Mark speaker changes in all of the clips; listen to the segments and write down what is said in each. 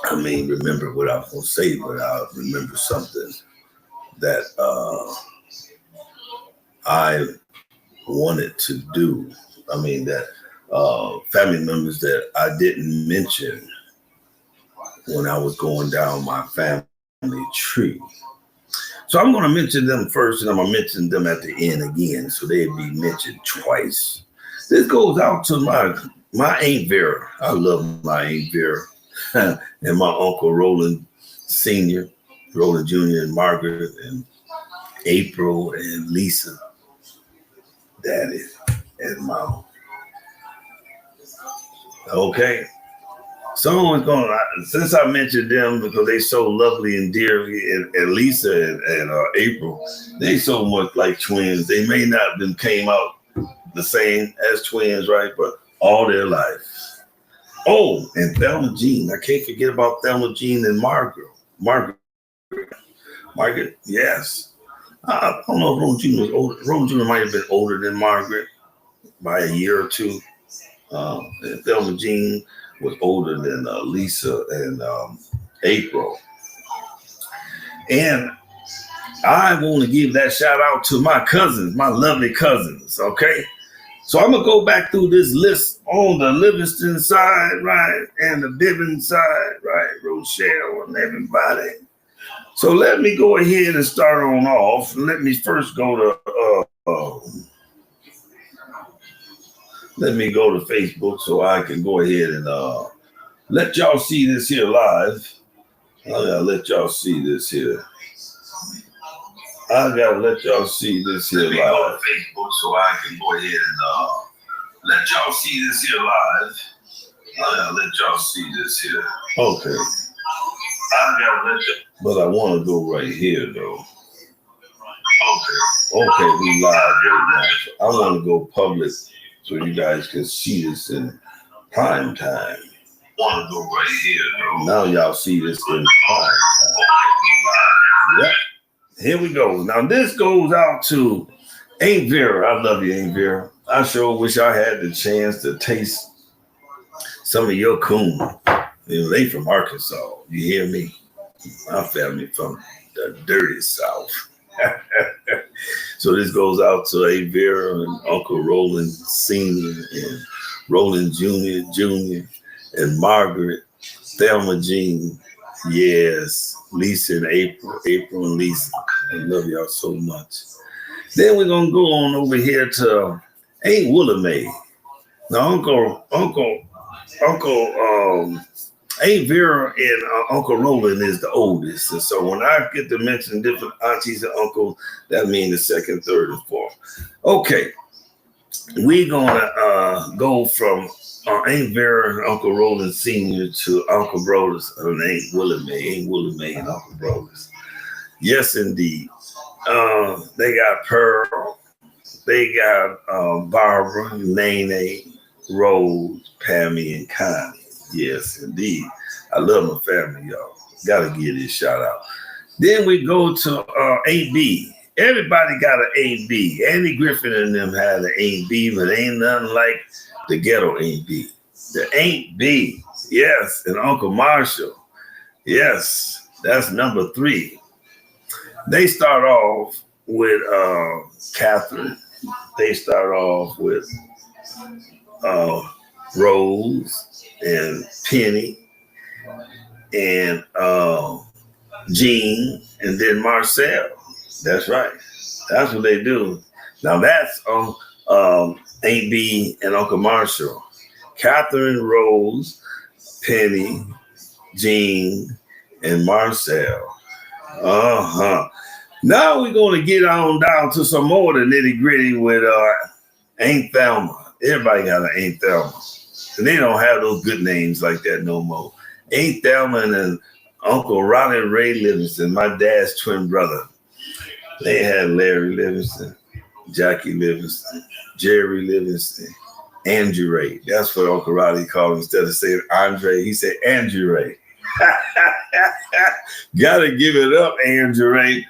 Speaker 1: I mean, remember what I was going to say, but I remember something that I wanted to do. I mean, that family members that I didn't mention when I was going down my family tree. So I'm going to mention them first, and I'm going to mention them at the end again, so they'd be mentioned twice. This goes out to my Aunt Vera. I love my Aunt Vera, and my Uncle Roland Senior, Roland Junior, and Margaret, and April, and Lisa, Daddy, and Mom. Okay. Someone's going to, since I mentioned them because they so lovely and dearly, and Lisa and April, they so much like twins. They may not have been came out the same as twins, right? But all their life. Oh, and Thelma Jean. I can't forget about Thelma Jean and Margaret. Margaret, yes. I don't know if Rose Jr. was older. Rose Jr. might have been older than Margaret by a year or two. And Thelma Jean was older than Lisa and April. And I want to give that shout out to my cousins, my lovely cousins, okay? So I'm going to go back through this list on the Livingston side, right, and the Bibbin side, right, Rochelle and everybody. So let me go ahead and start on off. Let me first go to Facebook so I can go ahead and let y'all see this here live. I gotta let y'all see this here. I gotta let y'all see this here live. Let me go to Facebook so I can go ahead and let y'all see this here live. I gotta let y'all see this here. Okay. I gotta let you. But I want to go right here though. Okay, we live right now. I want to go public so you guys can see this in prime time. I want to go right here though. Now y'all see this in prime time. Yep. Here we go. Now this goes out to Aunt Vera. I love you, Aunt Vera. I sure wish I had the chance to taste some of your coon. You know, they from Arkansas. You hear me? My family from the dirty South. So this goes out to Aunt Vera and Uncle Roland Sr. and Roland Jr. and Margaret, Thelma Jean, yes, Lisa and April and Lisa. I love y'all so much. Then we're gonna go on over here to Aunt Willa Mae. Now Uncle Aunt Vera and Uncle Roland is the oldest. And so when I get to mention different aunties and uncles, that means the second, third, and fourth. Okay. We're going to go from Aunt Vera and Uncle Roland Sr. to Uncle Brothers and Aunt Willa Mae and Uncle Brothers. Yes, indeed. They got Pearl. They got Barbara, Nene, Rose, Pammy, and Connie. Yes, indeed. I love my family, y'all. Gotta give this shout out. Then we go to AB. Everybody got an AB. Andy Griffin and them had an AB, but ain't nothing like the ghetto AB. The Aunt B, yes, and Uncle Marshall. Yes, that's number 3. They start off with Catherine. They start off with Rose and Penny and Jean and then Marcel. That's right. That's what they do. Now that's on Aunt B and Uncle Marshall. Catherine, Rose, Penny, Jean, and Marcel. Now we're going to get on down to some more of the nitty gritty with Aunt Thelma. Everybody got an Aunt Thelma. And they don't have those good names like that no more. Aunt Thelma and Uncle Ronald Ray Livingston, my dad's twin brother. They had Larry Livingston, Jackie Livingston, Jerry Livingston, Andrew Ray. That's what Uncle Ronnie called him. Instead of saying Andre, he said Andrew Ray. Gotta give it up, Andrew Ray.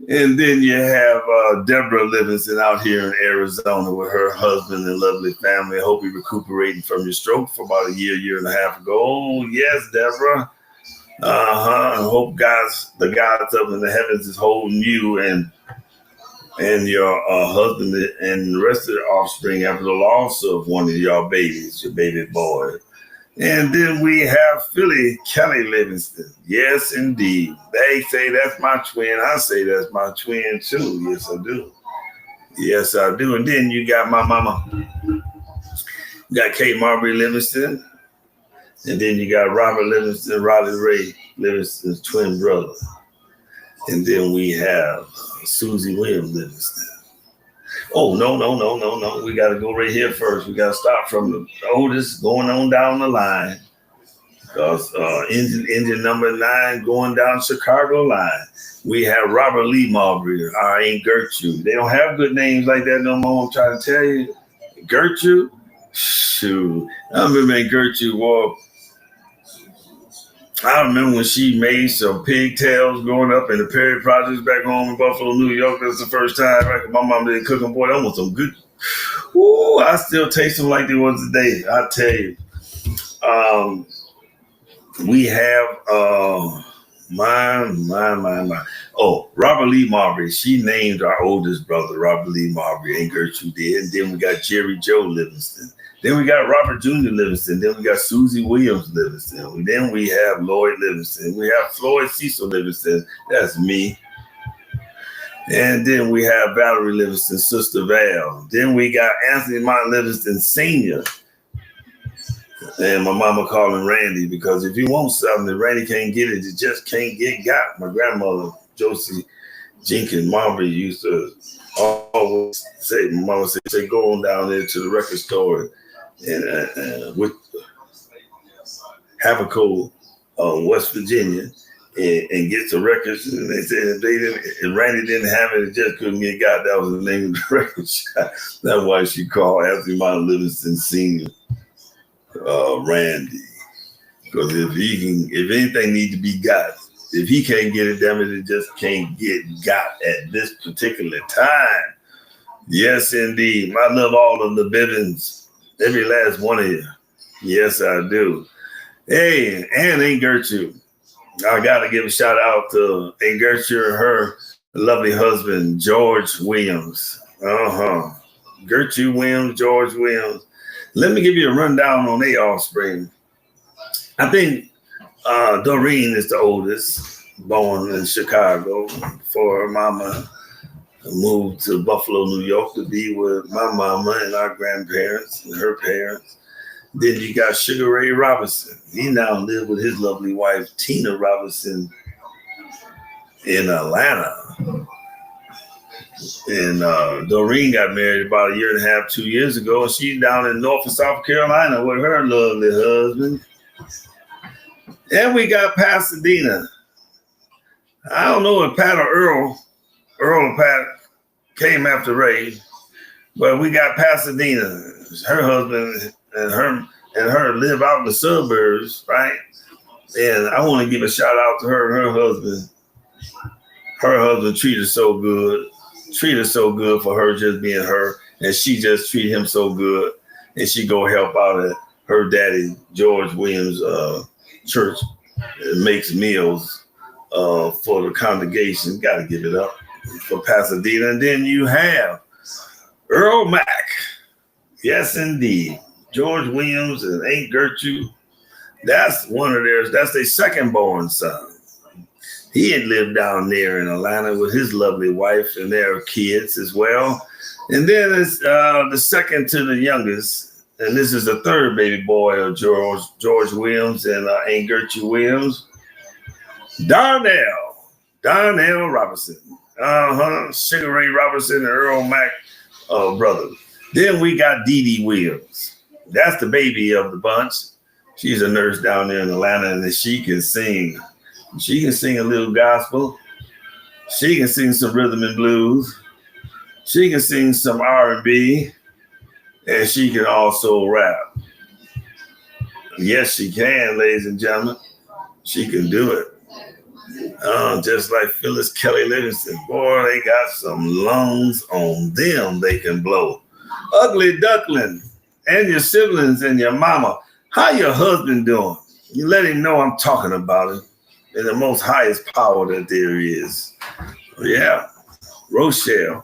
Speaker 1: And then you have Deborah Livingston out here in Arizona with her husband and lovely family. I hope you're recuperating from your stroke for about a year and a half ago. Oh, yes, Deborah. I hope the gods up in the heavens is holding you and your husband and the rest of the offspring after the loss of one of your babies, your baby boy. And then we have Philly Kelly Livingston. Yes, indeed. They say that's my twin. I say that's my twin too. Yes, I do. Yes, I do. And then you got my mama. You got Kate Marbury Livingston. And then you got Robert Livingston, Riley Ray Livingston's twin brother. And then we have Susie Williams Livingston. Oh, no. We got to go right here first. We got to start from the oldest going on down the line. Because engine number 9 going down Chicago line. We have Robert Lee Marbury, our Aunt Gertrude. They don't have good names like that no more, I'm trying to tell you. Gertrude? Shoot. I remember Aunt Gertrude wore... I remember when she made some pigtails growing up in the Perry Projects back home in Buffalo, New York. That's the first time my mom did cooking. Boy, that was some good. Ooh, I still taste them like they was today. I tell you. We have my. Oh, Robert Lee Marbury. She named our oldest brother Robert Lee Marbury. Aunt Gertrude did. And then we got Jerry Joe Livingston. Then we got Robert Jr. Livingston. Then we got Susie Williams Livingston. Then we have Lloyd Livingston. We have Floyd Cecil Livingston. That's me. And then we have Valerie Livingston, Sister Val. Then we got Anthony Martin Livingston Sr. And my mama called him Randy because if you want something, if Randy can't get it, you just can't get got. My grandmother, Josie Jenkins Marbury, used to always say, my mama say, go on down there to the record store and with Haverco, West Virginia, and get the records. And they said if Randy didn't have it, it just couldn't get got. That was the name of the record shop. That's why she called Anthony Martin Livingston Sr. Randy. Because if anything need to be got, if he can't get it, damn it just can't get got at this particular time. Yes, indeed. I love all of the Bivens. Every last one of you. Yes, I do. Hey, and Aunt Gertrude. I got to give a shout out to Aunt Gertrude and her lovely husband, George Williams. Gertrude Williams, George Williams. Let me give you a rundown on their offspring. I think Doreen is the oldest, born in Chicago, before her mama moved to Buffalo, New York to be with my mama and our grandparents and her parents. Then you got Sugar Ray Robinson. He now lives with his lovely wife, Tina Robinson, in Atlanta. And Doreen got married about 1.5 2 years ago, and she's down in North and South Carolina with her lovely husband. And we got Pasadena. I don't know if Pat or Earl or Pat came after Ray, but we got Pasadena. Her husband and her live out in the suburbs, right? And I want to give a shout out to her and her husband. Her husband treated her so good. Treat her so good for her just being her, and she just treat him so good, and she go help out at her daddy George Williams church. It makes meals for the congregation. Got to give it up for Pasadena. And then you have Earl Mack. Yes, indeed. George Williams and Aunt Gertrude. That's their second born son. He had lived down there in Atlanta with his lovely wife and their kids as well. And then it's the second to the youngest, and this is the third baby boy of George Williams and Aunt Gertrude Williams, Darnell Robinson. Sugar Ray Robinson and Earl Mack brothers. Then we got Dee Dee Williams. That's the baby of the bunch. She's a nurse down there in Atlanta, and she can sing. She can sing a little gospel. She can sing some rhythm and blues. She can sing some R&B. And she can also rap. Yes, she can, ladies and gentlemen. She can do it. Just like Phyllis Kelly Livingston. Boy, they got some lungs on them they can blow. Ugly Duckling and your siblings and your mama. How your husband doing? You let him know I'm talking about him. and the most highest power that there is. Yeah, Rochelle.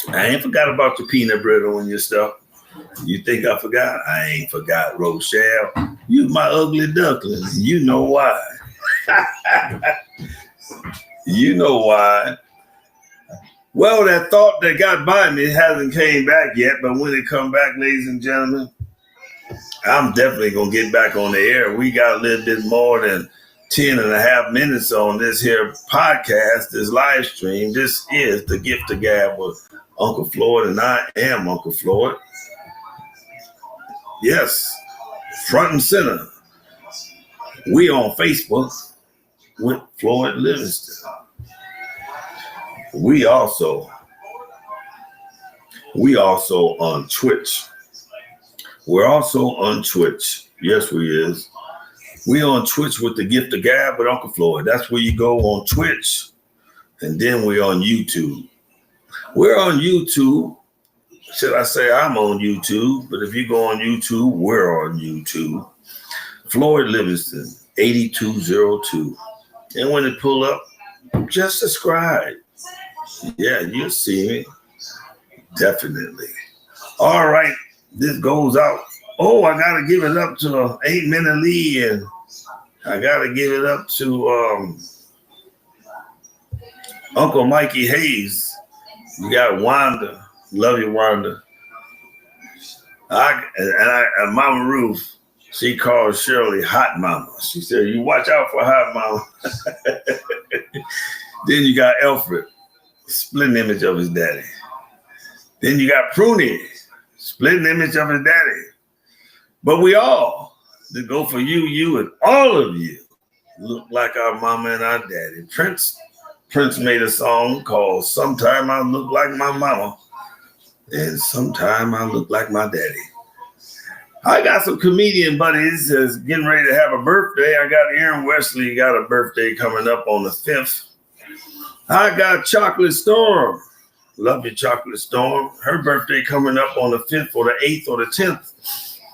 Speaker 1: I ain't forgot about your peanut brittle and your stuff. You think I forgot? I ain't forgot, Rochelle. You my ugly duckling. You know why. You know why. Well, that thought that got by me hasn't came back yet, but when it come back, ladies and gentlemen, I'm definitely going to get back on the air. We got a little bit more than 10 and a half minutes on this here podcast, this live stream. This is the Gift of Gab with Uncle Floyd, and I am Uncle Floyd. Yes, front and center. We on Facebook with Floyd Livingston. We also on Twitch. We're also on Twitch. Yes, we is. We on Twitch with the Gift of Gab with Uncle Floyd. That's where you go on Twitch. And then we're on YouTube. We're on YouTube. Should I say I'm on YouTube? But if you go on YouTube, we're on YouTube. Floyd Livingston, 8202. And when it pull up, just subscribe. Yeah, you'll see me. Definitely. All right. This goes out. Oh, I got to give it up to 8-minute lead. And I got to give it up to Uncle Mikey Hayes. You got Wanda. Love you, Wanda. And Mama Ruth, she called Shirley Hot Mama. She said, you watch out for Hot Mama. Then you got Alfred, splitting image of his daddy. Then you got Pruny, splitting image of his daddy. But we all, to go for you, and all of you, look like our mama and our daddy. Prince made a song called Sometime I Look Like My Mama, and Sometime I Look Like My Daddy. I got some comedian buddies that's getting ready to have a birthday. I got Aaron Wesley got a birthday coming up on the 5th. I got Chocolate Storm. Love you, Chocolate Storm. Her birthday coming up on the 5th or the 8th or the 10th.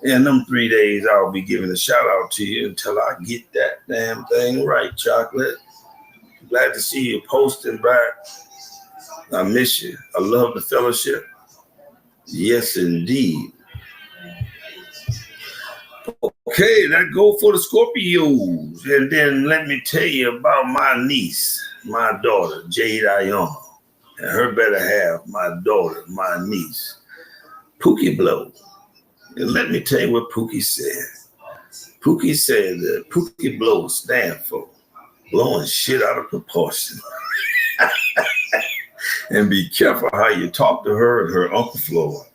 Speaker 1: In them 3 days, I'll be giving a shout out to you until I get that damn thing right, Chocolate. Glad to see you posting back. I miss you. I love the fellowship. Yes, indeed. Okay, that go for the Scorpios. And then let me tell you about my niece, my daughter, Jade Ayona. And her better half, my daughter, my niece, Pookie Blow. And let me tell you what Pookie said. Pookie said that Pookie Blow stand for blowing shit out of proportion. And be careful how you talk to her and her Uncle Floyd.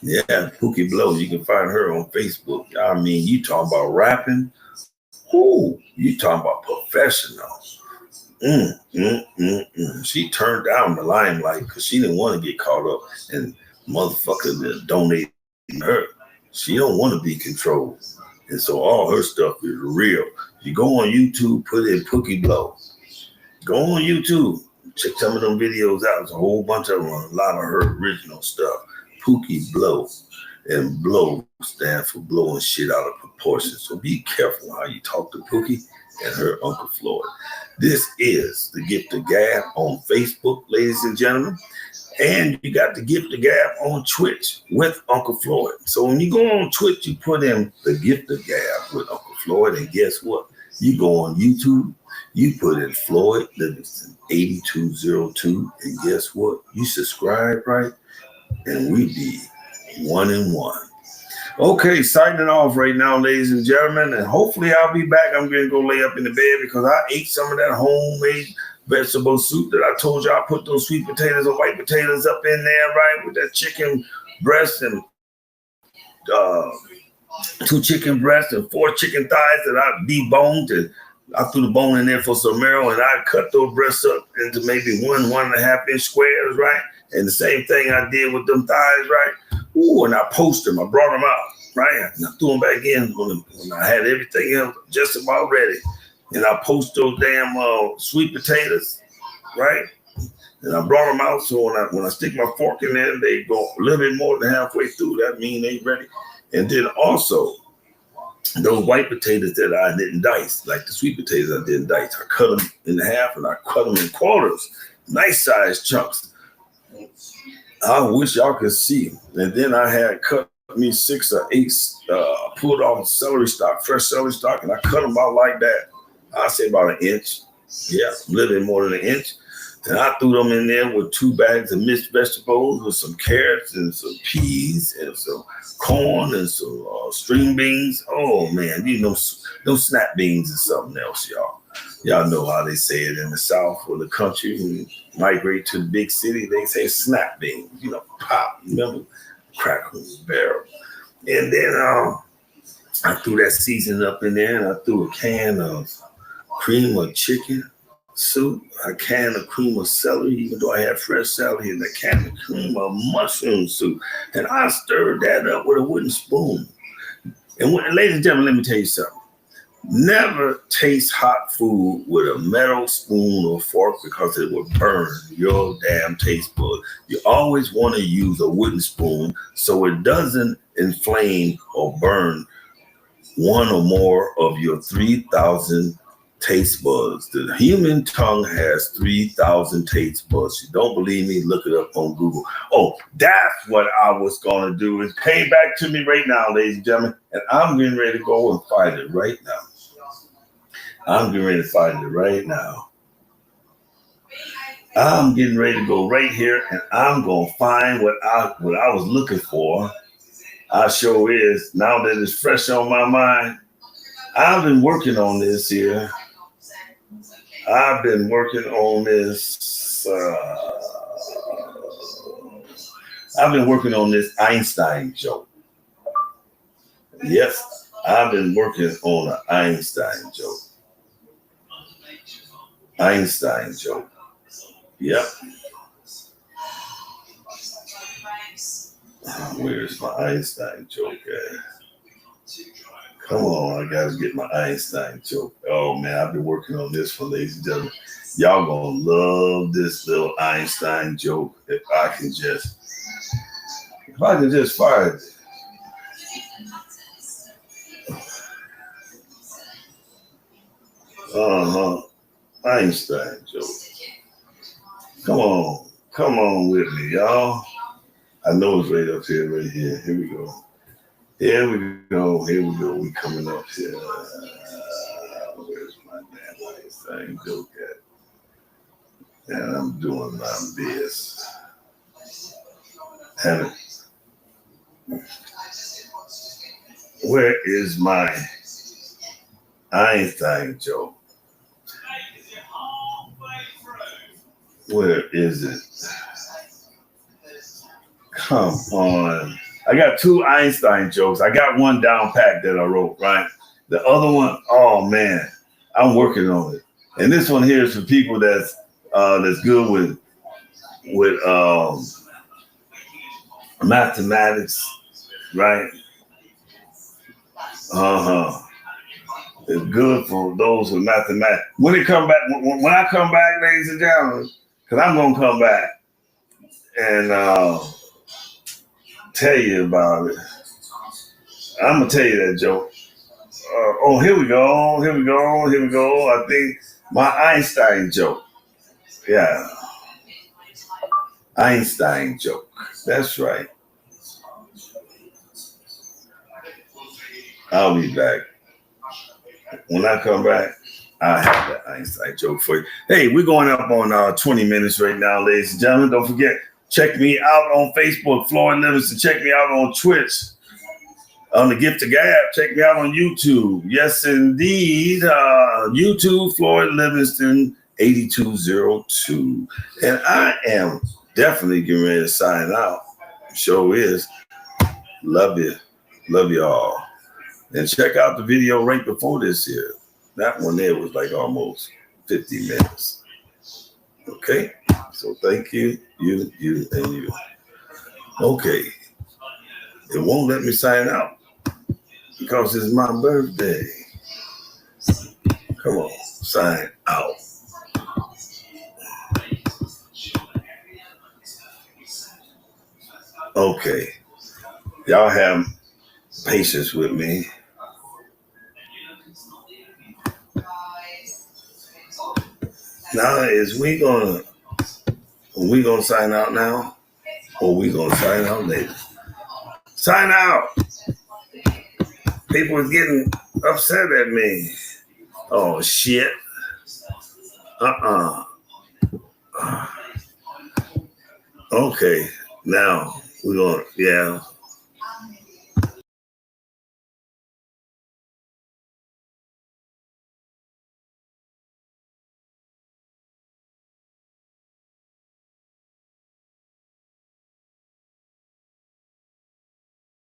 Speaker 1: Yeah, Pookie Blow, you can find her on Facebook. I mean, you talking about rapping. Ooh, you talking about professional. She turned down the limelight because she didn't want to get caught up and motherfucker donate her. She don't want to be controlled. And so all her stuff is real. You go on YouTube, put in Pookie Blow. Go on YouTube, check some of them videos out. There's a whole bunch of them, a lot of her original stuff. Pookie Blow. And blow stands for blowing shit out of proportion. So be careful how you talk to Pookie and her Uncle Floyd. This is the Gift of Gab on Facebook, ladies and gentlemen. And you got the Gift of Gab on Twitch with Uncle Floyd. So when you go on Twitch, you put in the Gift of Gab with Uncle Floyd. And guess what? You go on YouTube, you put in Floyd Livingston 8202. And guess what? You subscribe, right? And we be 1 and 1. Okay, signing off right now, ladies and gentlemen, and hopefully I'll be back. I'm going to go lay up in the bed because I ate some of that homemade vegetable soup that I told you I put those sweet potatoes and white potatoes up in there, right, with that chicken breast and 2 chicken breasts and 4 chicken thighs that I deboned, and I threw the bone in there for some marrow, and I cut those breasts up into maybe 1.5 inch squares, right? And the same thing I did with them thighs, right? Ooh, and I posted them. I brought them out, right? And I threw them back in when I had everything else just about ready. And I posted those damn sweet potatoes, right? And I brought them out. So when I stick my fork in there, they go a little bit more than halfway through. That means they ready. And then also, those white potatoes that I didn't dice, like the sweet potatoes I didn't dice, I cut them in half and I cut them in quarters, nice sized chunks. I wish y'all could see. And then I had cut me 6 or 8 pulled off celery stalk, fresh celery stalk, and I cut them out like that. I say about an inch. Yeah, a little bit more than an inch. And I threw them in there with 2 bags of mixed vegetables with some carrots and some peas and some corn and some string beans. Oh man, you know, those snap beans is something else, y'all. Y'all know how they say it in the South or the country. When you migrate to the big city, they say snap beans, you know, pop, remember, crackle barrel. And then I threw that seasoning up in there and I threw a can of cream of chicken soup, a can of cream of celery, even though I had fresh celery, and a can of cream of mushroom soup. And I stirred that up with a wooden spoon. And ladies and gentlemen, let me tell you something. Never taste hot food with a metal spoon or fork because it will burn your damn taste bud. You always want to use a wooden spoon so it doesn't inflame or burn one or more of your 3,000 taste buds. The human tongue has 3,000 taste buds. You don't believe me? Look it up on Google. Oh, that's what I was going to do. It came back to me right now, ladies and gentlemen, and I'm getting ready to go and find it right now. I'm getting ready to find it right now. I'm getting ready to go right here, and I'm going to find what I was looking for. I sure is. Now that it's fresh on my mind, I've been working on this here. I've been working on this. I've been working on this Einstein joke. Yes, I've been working on an Einstein joke. Einstein joke. Yep. Where's my Einstein joke at? Come on, I gotta get my Einstein joke. Oh man, I've been working on this for ladies and gentlemen. Y'all gonna love this little Einstein joke if I can just find it. Einstein joke. Come on with me, y'all. I know it's right up here, right here. Here we go. We coming up here. Where's my damn Einstein joke at? And I'm doing my best. And where is my Einstein joke? Where is it? Come on. I got 2 Einstein jokes. I got one down pat that I wrote, right? The other one, oh man, I'm working on it. And this one here is for people that's good with mathematics, right? It's good for those with mathematics. When I come back, ladies and gentlemen, because I'm gonna come back and tell you about it. I'm gonna tell you that joke. Here we go. I think my Einstein joke. Yeah. Einstein joke. That's right. I'll be back. When I come back, I have that Einstein joke for you. Hey, we're going up on 20 minutes right now, ladies and gentlemen. Don't forget, check me out on Facebook, Floyd Livingston. Check me out on Twitch, on the Gift of Gab. Check me out on YouTube. Yes, indeed. YouTube, Floyd Livingston 8202. And I am definitely getting ready to sign out. Sure is. Love you. Love you all. And check out the video right before this here. That one there was like almost 50 minutes. Okay? So thank you, you, and you. Okay. It won't let me sign out because it's my birthday. Come on, sign out. Okay. Y'all have patience with me. Now, we gonna sign out now, or we gonna sign out later? Sign out. People was getting upset at me. Oh shit. Okay. Now we're gonna